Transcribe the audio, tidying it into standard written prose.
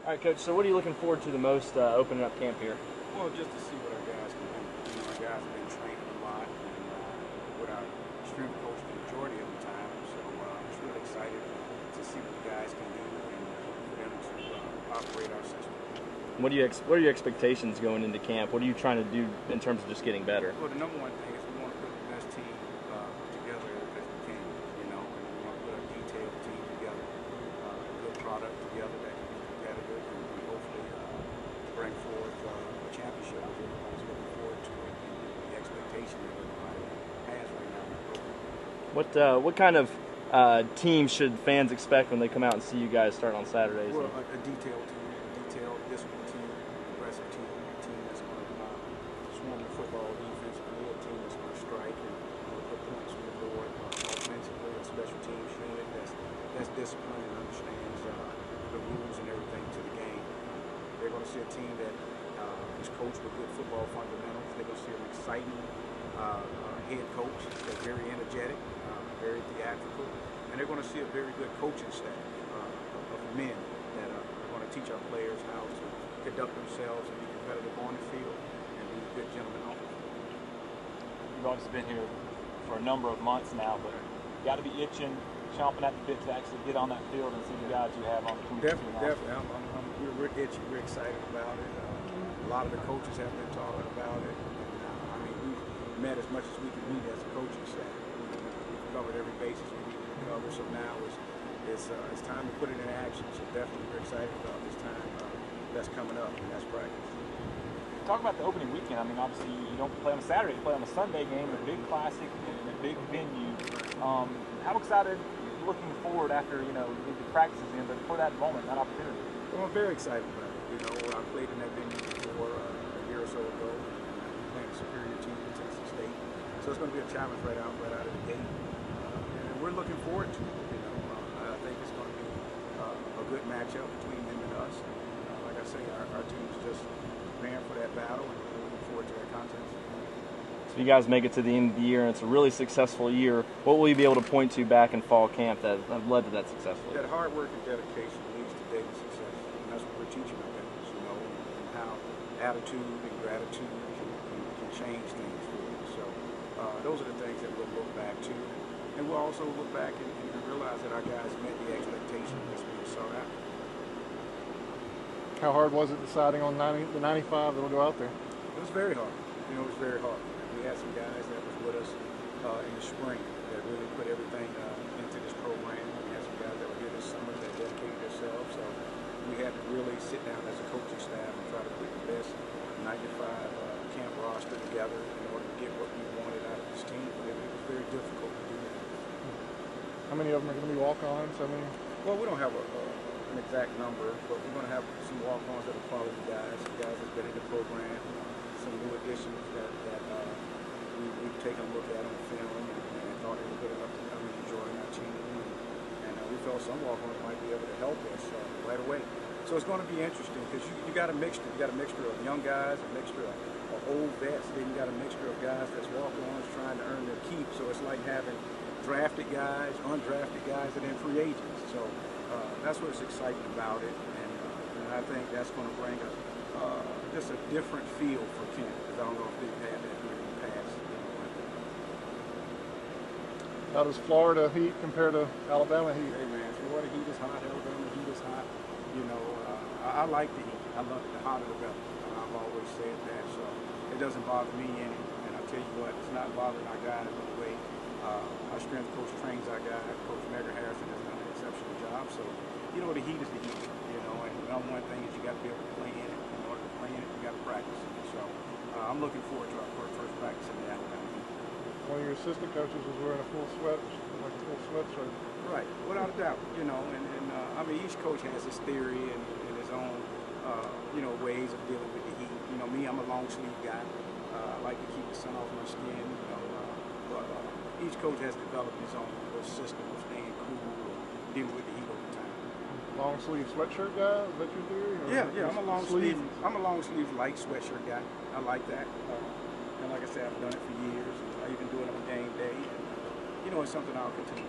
All right, Coach, so what are you looking forward to the most opening up camp here? Well, just to see what our guys can do. Our guys have been training a lot and with our strength coach the majority of the time. So I'm just really excited to see what the guys can do and for them to operate our system. What are your expectations going into camp? What are you trying to do in terms of just getting better? Well, the number one thing is we want to put the best team together as we can, and we want to put a detailed team together, a good product together that can be competitive and hopefully bring forth a championship that everybody's looking forward to and the expectation that everybody has right now in the program. What kind of team should fans expect when they come out and see you guys start on Saturdays? Well, a detailed team, a detailed, disciplined team, aggressive team, a team that's going to swarm the football defensively, a team that's going to strike and put points on the board offensively, a special teams unit that's disciplined and understands the rules and everything to the game. They're going to see a team that is coached with good football fundamentals. They're going to see an exciting head coach that's very energetic, very theatrical, and they're going to see a very good coaching staff of men that are going to teach our players how to conduct themselves and be competitive on the field and be good gentlemen off the field. You've obviously been here for a number of months now, but you got to be itching, chomping at the bit to actually get on that field and see the guys you have on the team. Definitely. We're itching. We're excited about it. A lot of the coaches have been talking about it. And, we've met as much as we can meet as a coaching staff. We've covered every basis we need to cover. So now it's time to put it in action. So definitely we're excited about this time that's coming up, and that's practice. Talk about the opening weekend. I mean, obviously you don't play on a Saturday, you play on a Sunday game, a big classic in a big venue. How excited, looking forward after the practices in, but for that moment, that opportunity? Well, I'm very excited about it. I played in that venue before a year or so ago, and we played a superior team in Tennessee State. So it's going to be a challenge right out of the gate, and we're looking forward to it. I think it's going to be a good matchup between them and us. And, like I say, our team's just preparing for that battle, and we're looking forward to that contest. So you guys make it to the end of the year, and it's a really successful year. What will you be able to point to back in fall camp that led to that successful year? That hard work and dedication leads to daily success, and that's what we're teaching our guys, and how attitude and gratitude can change things for you. So those are the things that we'll look back to, and we'll also look back and realize that our guys met the expectations that's being sought out. How hard was it deciding on the 95 that'll go out there? It was very hard. It was very hard. We had some guys that was with us in the spring that really put everything into this program. We had some guys that were here this summer that dedicated themselves. So we had to really sit down as a coaching staff and try to put the best 95 camp roster together in order to get what we wanted out of this team. But it was very difficult to do that. How many of them are going to be walk-ons? Well, we don't have an exact number, but we're going to have some walk-ons that are quality guys, some guys that's been in the program, some new additions that we've taken a look at on film and thought they were good enough to come and join our team. And we felt some walk-ons might be able to help us right away. So it's going to be interesting because you got a mixture. You got a mixture of young guys, a mixture of old vets, then you got a mixture of guys that's walk-ons trying to earn their keep. So it's like having drafted guys, undrafted guys, and then free agents. So that's what's exciting about it, and I think that's going to bring just a different feel for camp, because I don't know if they've had that here in the past. How does Florida heat compare to Alabama heat? Hey man, Florida heat is hot, Alabama heat is hot. I like the heat. I love the hotter the better. I've always said that, so it doesn't bother me any. And I tell you what, it's not bothering our guys in the way. Our strength coach trains our guy. Coach Megger Harrison has done an exceptional job. So, the heat is the heat. And the number one thing is you got to be able to play in it. In order to play in it, you got to practice it. So, I'm looking forward to our first practice in the Alabama heat. One of your assistant coaches was wearing a full sweatshirt. Right, without a doubt. Each coach has his theory and his own, ways of dealing with the heat. Me, I'm a long sleeve guy. I like to keep the sun off my skin. But each coach has developed his own little system of staying cool or dealing with the heat over time. Long sleeve sweatshirt guy? Is that your theory? Yeah. I'm a long sleeve light sweatshirt guy. I like that. And like I said, I've done it for years. I even do it on game day. And, it's something I'll continue.